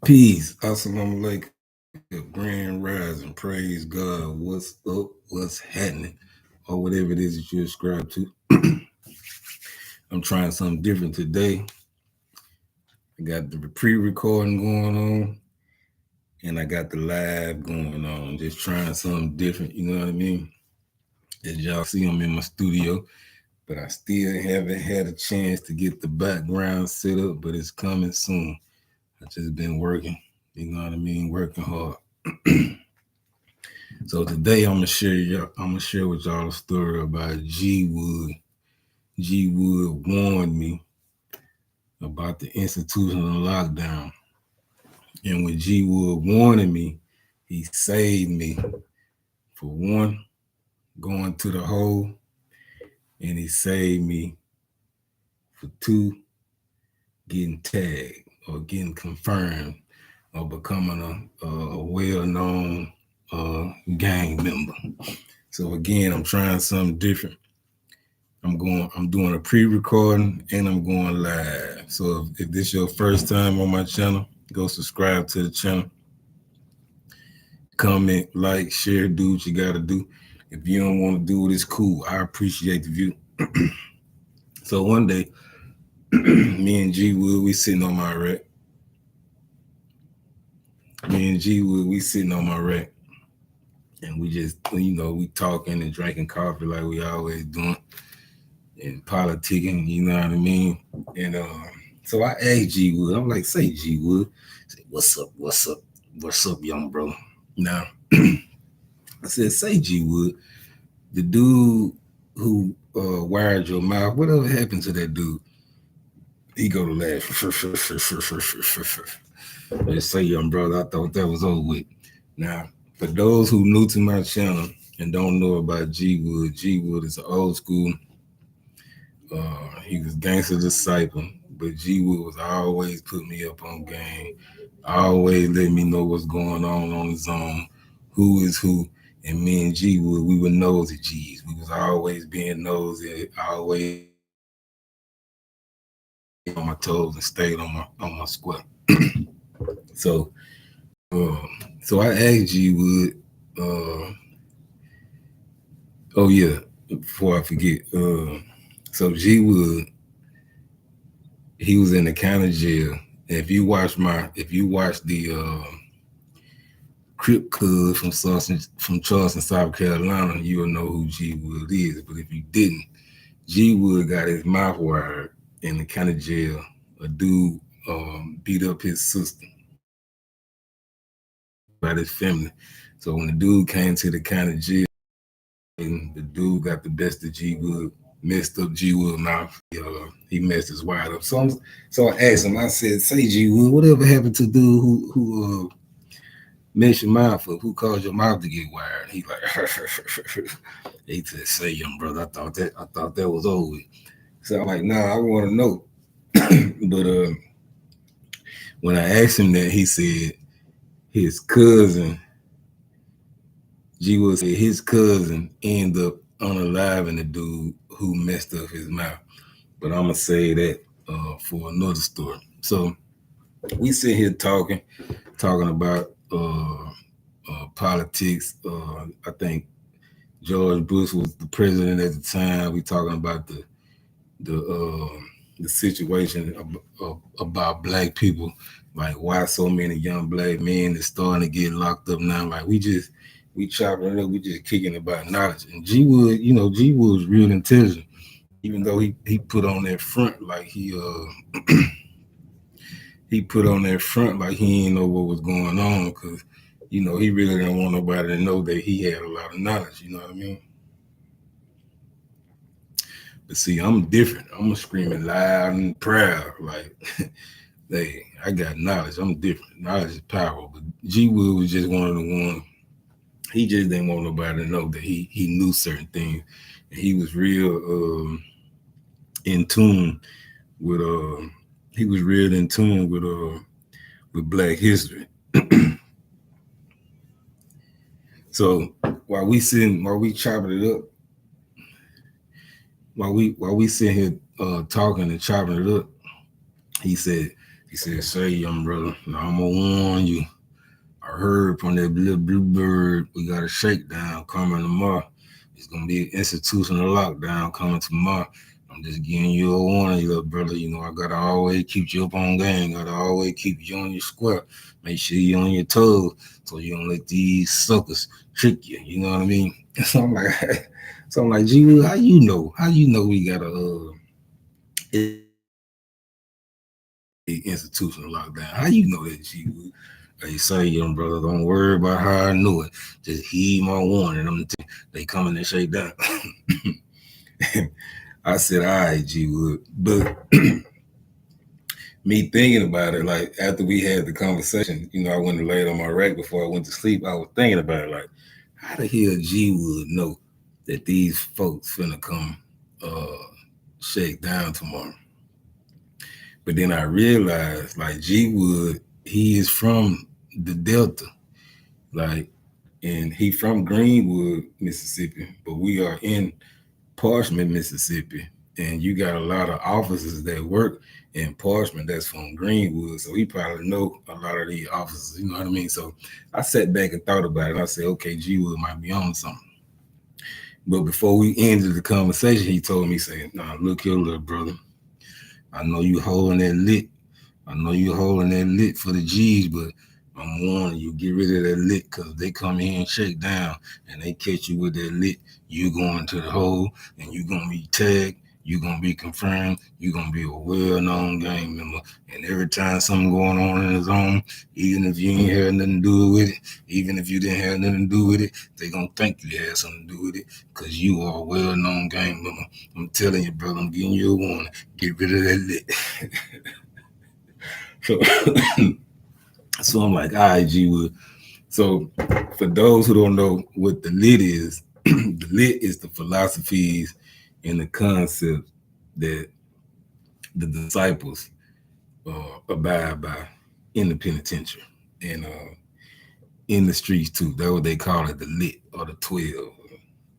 Peace. Assalamu alaikum. Grand rising. Praise God. What's up? What's happening? Or whatever it is that you ascribe to. I'm trying something different today. I got the pre-recording going on and I got the live going on. Just trying something different, you know what I mean? As y'all see, I'm in my studio, but I still haven't had a chance to get the background set up, but it's coming soon. I just been working, you know what I mean? Working hard. So today I'm gonna share with y'all a story about G Wood. G Wood warned me about the institutional lockdown. And when G Wood warned me, he saved me. For one, going to the hole, and he saved me for two, getting tagged or getting confirmed or becoming a well-known gang member. So again, I'm trying something different. I'm doing a pre-recording and I'm going live. So if this is your first time on my channel, go subscribe to the channel. Comment, like, share, do what you gotta do. If you don't want to do it, it's cool. I appreciate the view. So one day, me and G Wood, we sitting on my rack. And we just, we talking and drinking coffee like we always doing. And politicking, you know what I mean? And so I asked G Wood, I'm like, say G Wood, say, what's up, young bro? Now, I said, say G Wood, the dude who wired your mouth, whatever happened to that dude? He go to laugh. Just say, young brother, I thought that was over with. Now, for those who new to my channel and don't know about G Wood is an old school. He was gangster disciple, but G Wood was always put me up on game, always let me know what's going on his own, who is who. And me and G Wood, we were nosy G's. We was always being nosy, always on my toes and stayed on my square. So I asked G Wood, oh yeah, before I forget, so G Wood, he was in the county jail. And if you watch the Crip Cuz from Charleston, South Carolina, you'll know who G Wood is. But if you didn't, G Wood got his mouth wired in the county jail. A dude beat up his sister by his family. So when the dude came to the county jail, the dude got the best of G Wood, messed up G Wood mouth. He messed his wide up. So I asked him, I said, say G Wood, whatever happened to dude who messed your mouth up? Who caused your mouth to get wired? He like he said, say young brother, I thought that was over with. So I'm like, nah, I want to know. But when I asked him that, he said his cousin, G Wood said his cousin ended up unaliving the dude who messed up his mouth. But I'm gonna say that for another story. So we sit here talking about politics. I think George Bush was the president at the time. We talking about the situation about black people, like why so many young black men is starting to get locked up now. Like we chopping it up, we just kicking about knowledge. And G Wood, G Wood was real intelligent, even though he put on that front like he put on that front like he didn't know what was going on, because he really didn't want nobody to know that he had a lot of knowledge. You know what I mean? But see, I'm different. I'm screaming loud and proud. Like, hey, I got knowledge. I'm different. Knowledge is power. But G Wood was just one of the ones. He just didn't want nobody to know that he knew certain things. And he was real in tune with he was real in tune with Black history. So while we chopping it up, while we sit here talking and chopping it up, he said, He said, "Say, young brother, now I'm gonna warn you. I heard from that little bluebird we got a shakedown coming tomorrow. It's gonna be an institutional lockdown coming tomorrow. I'm just giving you a warning, little brother. You know, I gotta always keep you up on game. Gotta always keep you on your square. Make sure you're on your toes so you don't let these suckers trick you. You know what I mean?" So I'm like, G Wood, how you know? How you know we got a institutional lockdown? How you know that, G Wood? Hey, say, young brother, don't worry about how I knew it. Just heed my warning. They coming to shake down. I said, all right, G Wood. But me thinking about it, like after we had the conversation, I went and laid on my rack before I went to sleep. I was thinking about it, like, how the hell G Wood know that these folks finna come shake down tomorrow? But then I realized, like, G Wood, he is from the Delta, like, and he from Greenwood, Mississippi, but we are in Parchment, Mississippi, and you got a lot of officers that work in Parchment that's from Greenwood, so he probably know a lot of these officers. You know what I mean? So I sat back and thought about it. And I said, okay, G Wood might be on something. But before we ended the conversation, he told me, saying, "Nah, look here, little brother. I know you holding that lit. I know you holding that lit for the G's, but I'm warning you, get rid of that lit, because they come here and shake down and they catch you with that lit. You going to the hole and you going to be tagged. You going to be confirmed. You going to be a well-known gang member. And every time something going on in the zone, even if you ain't had nothing to do with it, even if you didn't have nothing to do with it, they going to think you had something to do with it, because you are a well-known gang member. I'm telling you, brother, I'm giving you a warning. Get rid of that lit." So, so I'm like, all right, G Wood. So for those who don't know what the lit is, the lit is the philosophies and the concepts that the disciples abide by in the penitentiary and in the streets too. That's what they call it, the lit or the 12.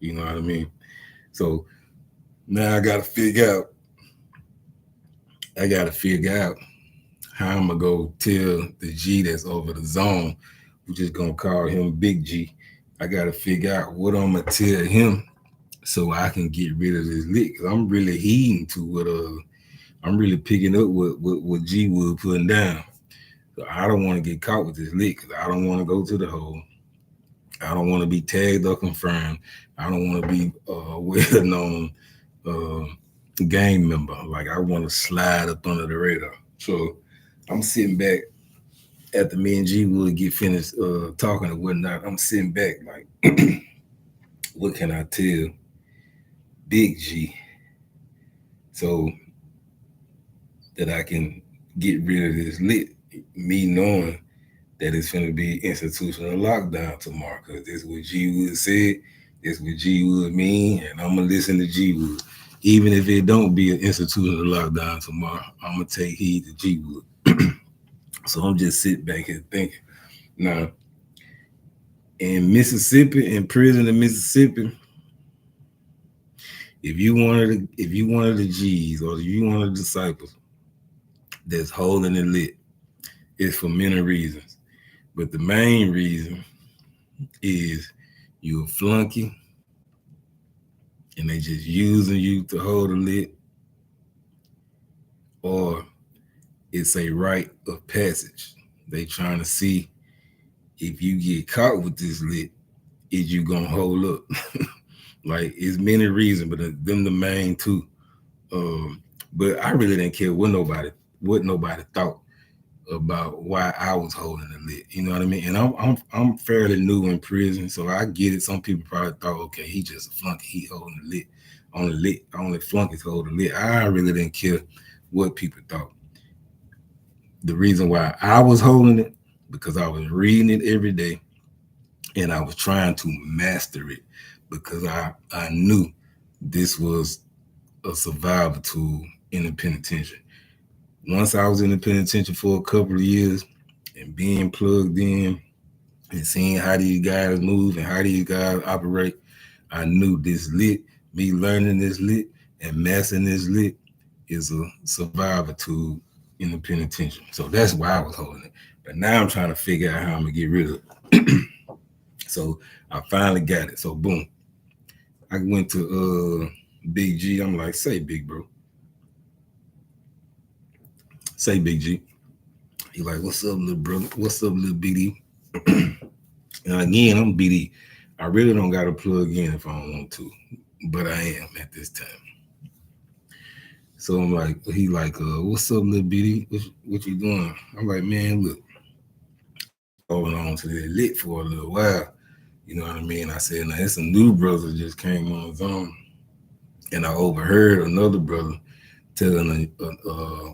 You know what I mean? So now I gotta figure out how I'm gonna go tell the G that's over the zone. We're just gonna call him Big G. I gotta figure out what I'm gonna tell him so I can get rid of this lit. Cause I'm really heeding to what I'm really picking up what G Wood putting down. So I don't want to get caught with this lit because I don't want to go to the hole. I don't want to be tagged or confirmed. I don't want to be a well-known gang member. Like, I want to slide up under the radar. So I'm sitting back after me and G Wood get finished talking and whatnot. I'm sitting back like, what can I tell Big G so that I can get rid of this lit? Me knowing that it's going to be institutional lockdown tomorrow, because this is what G Wood said, this is what G Wood mean, and I'm gonna listen to G Wood. Even if it don't be an institutional lockdown tomorrow, I'm gonna take heed to G Wood. So I'm just sitting back here thinking. Now, in Mississippi, in prison in Mississippi, if you one of the G's or if you one of the disciples that's holding it lit, it's for many reasons. But the main reason is you a flunky and they just using you to hold a lit, or it's a rite of passage. They trying to see if you get caught with this lit, is you gonna hold up? Like, it's many reasons, but them the main two. But I really didn't care what nobody thought about why I was holding the lit. You know what I mean? And I'm fairly new in prison, so I get it. Some people probably thought, okay, he just a flunky, he holding the lit. Only flunkies hold the lit. I really didn't care what people thought. The reason why I was holding it, because I was reading it every day and I was trying to master it, because I knew this was a survival tool in the penitentiary. Once I was in the penitentiary for a couple of years and being plugged in and seeing how these guys move and how these guys operate, I knew this lit, me learning this lit and mastering this lit, is a survival tool in the penitentiary. So that's why I was holding it. But now I'm trying to figure out how I'm gonna get rid of it. So I finally got it. So boom, I went to Big G. I'm like, say big bro. Say Big G. He like, what's up, little brother? What's up, little BD? And again, I'm BD. I really don't got to plug in if I don't want to, but I am at this time. So I'm like, he like, what's up, little BD? What you doing? I'm like, man, look, I've been holding on to that lit for a little while. You know what I mean? I said, now it's a new brother just came on his own, and I overheard another brother telling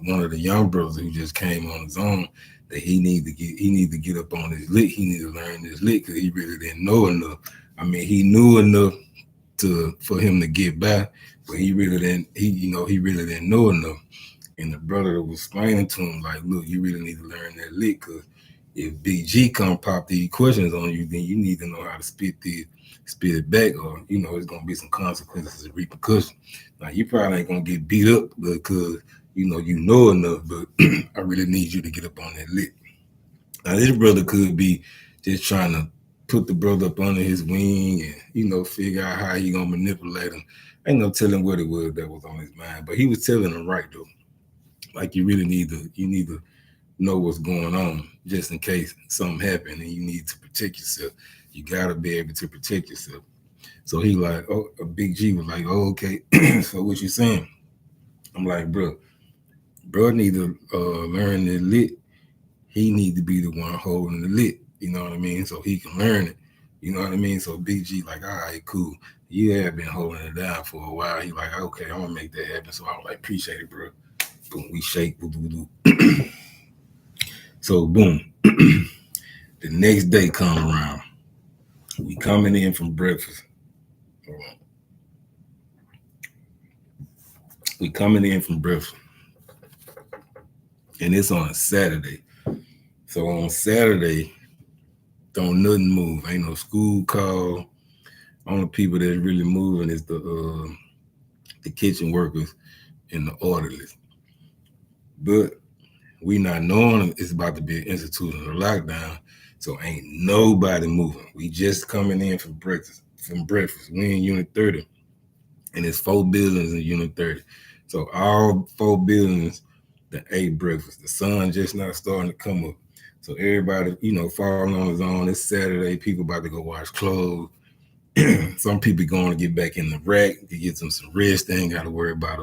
one of the young brothers who just came on his own that he need to get up on his lit. He need to learn this lit because he really didn't know enough. I mean, he knew enough for him to get by, but he really didn't. He really didn't know enough. And the brother was explaining to him like, look, you really need to learn that lit because if BG come pop these questions on you, then you need to know how to spit it back, or it's gonna be some consequences and repercussions. Now you probably ain't gonna get beat up because you know enough, but I really need you to get up on that lit. Now this brother could be just trying to put the brother up under his wing and figure out how he gonna manipulate him. Ain't no telling what it was that was on his mind, but he was telling him right though. Like you really need to know what's going on just in case something happened and you need to protect yourself. You gotta be able to protect yourself. So he like, oh, a Big G was like, oh, okay. So what you saying? I'm like, bro need to learn the lit. He need to be the one holding the lit. You know what I mean? So he can learn it. You know what I mean? So Big G like, all right, cool. You have been holding it down for a while. He like, okay, I'm gonna make that happen. So I was like, appreciate it, bro. Boom, we shake. So boom, the next day come around. We coming in from breakfast. We coming in from breakfast, and it's on a Saturday. So on Saturday, don't nothing move. Ain't no school call. Only people that's really moving is the kitchen workers and the orderlies. But we not knowing it's about to be an institutional lockdown, so ain't nobody moving. We just coming in from breakfast. We in Unit 30, and it's 4 buildings in Unit 30. So all 4 buildings that ate breakfast. The sun just not starting to come up. So everybody, falling on his own. It's Saturday. People about to go wash clothes. Some people going to get back in the rack to get some rest. They ain't got to worry about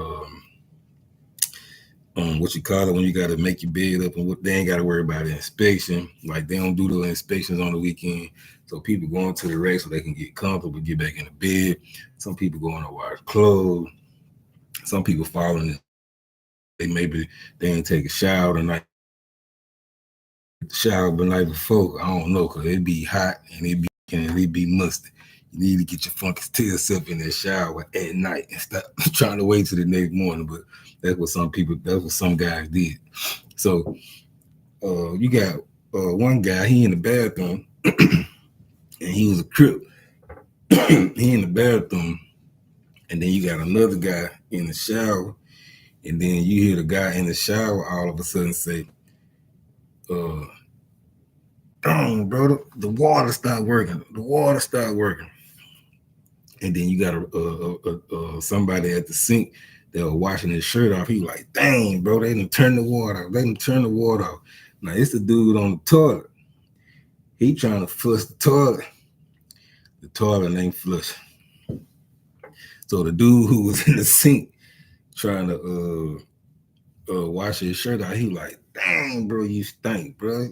what you call it when you got to make your bed up, and what they ain't got to worry about inspection. Like they don't do the inspections on the weekend. So people going to the rack so they can get comfortable, get back in the bed. Some people going to wash clothes. Some people falling. They ain't take a shower the night. Shower the night before. I don't know, cause it be hot and it be musty. You need to get your funky tail self in that shower at night and stop trying to wait till the next morning. But that's what some guys did. So you got one guy, he in the bathroom, and he was a crip. He in the bathroom, and then you got another guy in the shower, and then you hear the guy in the shower all of a sudden say, dang, bro, the water stopped working. The water stopped working. And then you got somebody at the sink that was washing his shirt off. He like, dang, bro, they done turn the water off. They done turn the water off. Now, it's the dude on the toilet. He trying to flush the toilet. The toilet ain't flushing. So the dude who was in the sink trying to wash his shirt out, he like, dang, bro, you stink, bro.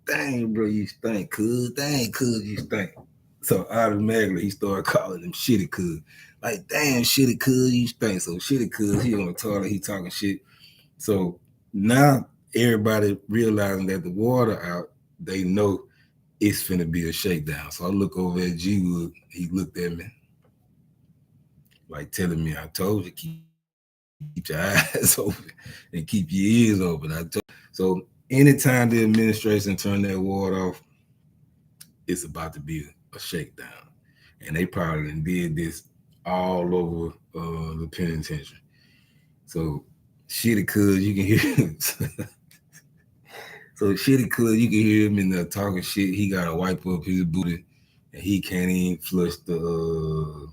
Dang, bro, you stink, cuz. Dang, cuz, you stink. So automatically he started calling him shitty cuz. Like, damn, shitty cuz, you stink. So shitty cuz, he on the toilet, he talking shit. So now everybody realizing that the water out, they know it's finna be a shakedown. So I look over at G Wood, he looked at me, like telling me, I told you, keep your eyes open and keep your ears open. So anytime the administration turn that water off, it's about to be a shakedown. And they probably did this all over the penitentiary. So Shitty cuz you can hear him. So shitty cuz you can hear him in there talking shit. He gotta wipe up his booty and he can't even flush the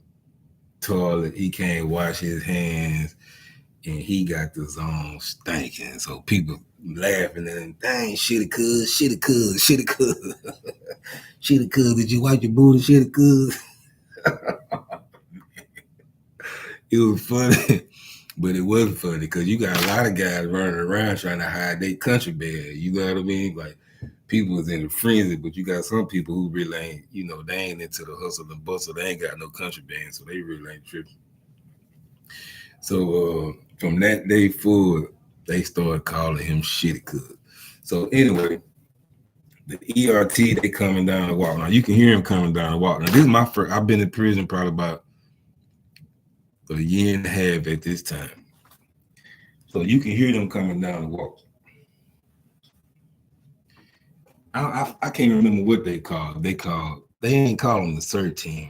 toilet. He can't wash his hands and he got the zone stinking. So people laughing at him, dang, shitty cuz, shitty cuz, shitty cuz. Shitty cuz, did you wipe your booty, shitty cuz? It was funny. But it wasn't funny because you got a lot of guys running around trying to hide their country band. You know what I mean? Like people was in a frenzy, but you got some people who really ain't, you know, they ain't into the hustle and bustle. They ain't got no country band, so they really ain't tripping. So from that day forward, they started calling him Shitty Cuz. So anyway, the ERT, they coming down the walk. Now you can hear him coming down the walk. Now this is my first, I've been in prison probably about a year and a half at this time. So you can hear them coming down the walk. I can't remember what they called. They ain't calling the CERT team.